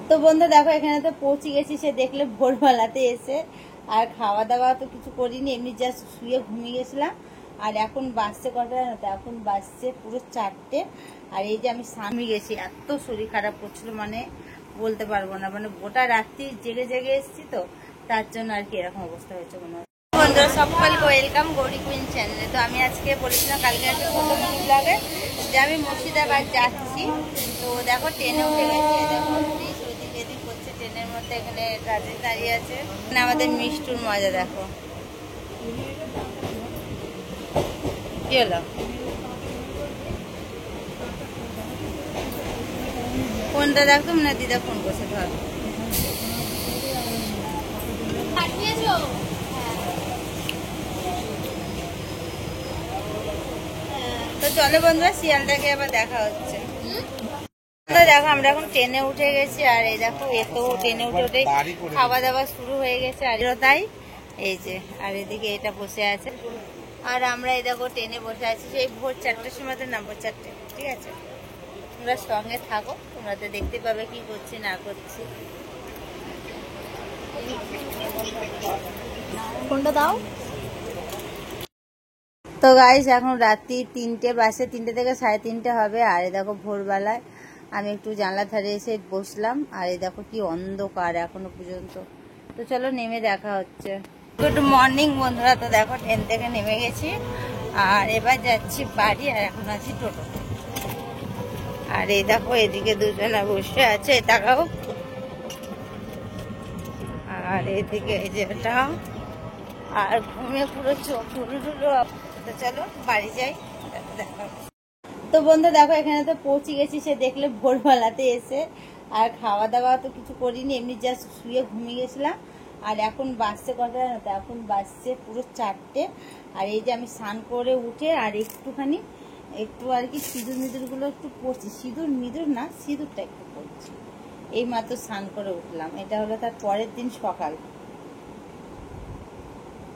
তো বন্ধু দেখো এখানে তো পৌঁছে গেছি, সে দেখলে ভোরবেলাতে এসে। আর খাওয়া দাওয়া তো কিছু করিনি, এমনি জাস্ট শুয়ে ঘুমিয়ে গেছিলাম। আর এখন বাজছে কটা জানো তো? এখন বাজছে পুরো 4টে। আর এই যে আমি স্বামী গেছি, এত শরীর খারাপ করছিল মানে বলতে পারবো না, মানে গোটা রাত্রি জেগে জেগে এসেছি তো, তার জন্য আর কি এরকম অবস্থা হয়েছে মনে হয়। বন্ধুরা সকলকে ওয়েলকাম গৌরী কুইন চ্যানেলে। তো আমি আজকে বলেছিলাম কালকে একটা ছোটো ব্লগে যে আমি মুর্শিদাবাদ যাচ্ছি। তো দেখো ট্রেনে উঠে গেছি, দেখো ওইদিকে এদিক করছে ট্রেনের মধ্যে, এখানে রাজেশ দাঁড়িয়ে আছে। আমাদের মিষ্টুর মজা দেখো। কি হলো? ফোনটা দেখো না, দিদা ফোন করছে ধর। তো চলো বন্ধুরা, শিয়ালটাকে আবার দেখা হচ্ছে। দেখো আমরা এখন ট্রেনে উঠে গেছি, আর এই দেখো এত ট্রেনে উঠে উঠে খাওয়া দাওয়া শুরু হয়ে গেছে। আর তাই এই যে, আর এদিকে এটা বসে আছে, আর আমরা এই দেখো ট্রেনে বসে আছি সেই ভোর 4টার সময়, নাম্বার 4টে। ঠিক আছে, তোমরা সঙ্গে থাকো, তোমরা তো দেখতে পাবে কি করছি না করছি। ফোনটা দাও। তো গাইস এখন রাত্রি 3টে বাজে, 3টে থেকে 3:30 হবে। আর এই দেখো ভোরবেলায় আমি একটু জানলার ধারে এসে বসলাম, আর এই দেখো কি অন্ধকার এখনো পর্যন্ত। তো চলো নেমে দেখা হচ্ছে। গুড মর্নিং বন্ধুরা। তো দেখো ট্রেন থেকে নেমে গেছি, আর এবার যাচ্ছি বাড়ি। আর এখন আছি টোটো। আর এই দেখো এদিকে দুজনা বসে আছে, তাকাও। আর এদিকে এই যেটা, আর ঘুমে পুরো চোখ ঢুলো। তো চলো বাড়ি যাই, দেখা। তো বন্ধু দেখো এখানে তো পৌঁছে গেছি, সে দেখলে ভোরবেলাতে এসে। আর খাওয়া দাওয়া তো কিছু করিনি, এমনি জাস্ট শুয়ে ঘুমিয়ে গেছিলাম। আর এখন বাজছে কটা জানো তো? এখন বাজছে পুরো 4টে। আর এই যে আমি স্নান করে উঠে আর একটুখানি একটু আর কি সিঁদুর মিদুরগুলো একটু পড়ছি। সিঁদুর মিদুর না, সিঁদুরটা একটু পড়ছি। এই মাত্র স্নান করে উঠলাম, এটা হলো তার পরের দিন সকাল।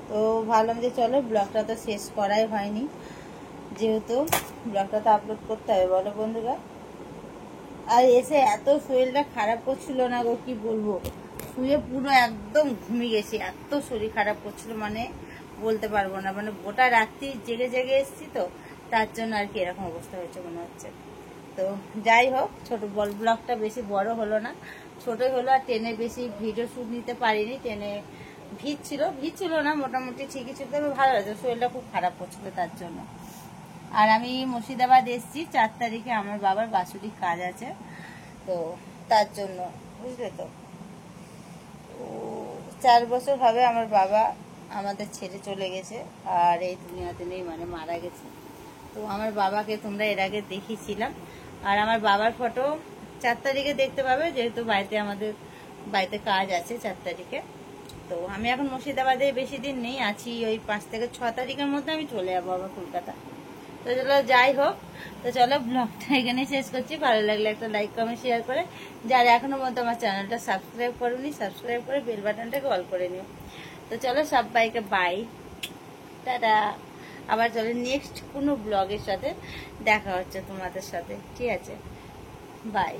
তো ভাবলাম যে চলো ব্লগটা তো শেষ করাই হয়নি, যেহেতু ব্লগটা তো আপলোড করতে হবে, বলো বন্ধুরা। আর এসে এত শরীরটা খারাপ করছিল না গো, কি বলবো, শুয়ে পুরো একদম ঘুমিয়ে গেছি, এত শরীর খারাপ করছিল মানে বলতে পারবো না, মানে গোটা রাত্রি জেগে জেগে এসেছি তো, তার জন্য আর কি এরকম অবস্থা হয়েছে মনে হচ্ছে। তো যাই হোক, ছোট ব্লগটা বেশি বড় হলো না, ছোটই হলো। আর ট্রেনে বেশি ভিডিও শ্যুট নিতে পারিনি, ট্রেনে ভিড় ছিল না, মোটামুটি ঠিকই ছিল, তবে ভালো লাগছে, শরীরটা খুব খারাপ করছিল তার জন্য। আর আমি মুর্শিদাবাদ এসেছি 4 তারিখে, আমার বাবার বাৎসরিক কাজ আছে, তো তার জন্য, বুঝলে তো। 4 বছর হবে আমার বাবা আমাদের ছেড়ে চলে গেছে, আর এই দুনিয়াতে নেই, মানে মারা গেছে। তো আমার বাবাকে তোমরা এর আগে দেখিয়েছিলাম, আর আমার বাবার ফটো 4 তারিখে দেখতে পাবে, যেহেতু আমাদের বাড়িতে কাজ আছে 4 তারিখে। তো আমি এখন মুর্শিদাবাদে বেশি দিন নেই, আছি ওই 5 থেকে 6 তারিখের মধ্যে আমি চলে যাবো আবার কলকাতা। তো চলো যাই হোক, তো চলো ব্লগটা এখানে শেষ করছি। ভালো লাগলে একটা লাইক কমেন্ট শেয়ার করে, যারা এখনো পর্যন্ত আমার চ্যানেলটা সাবস্ক্রাইব করোনি, সাবস্ক্রাইব করে বেল বাটনটাকে অল করে নিও। তো চলো সবাইকে বাই, টাটা। আবার চলো নেক্সট কোনো ব্লগের সাথে দেখা হচ্ছে তোমাদের সাথে, ঠিক আছে? বাই।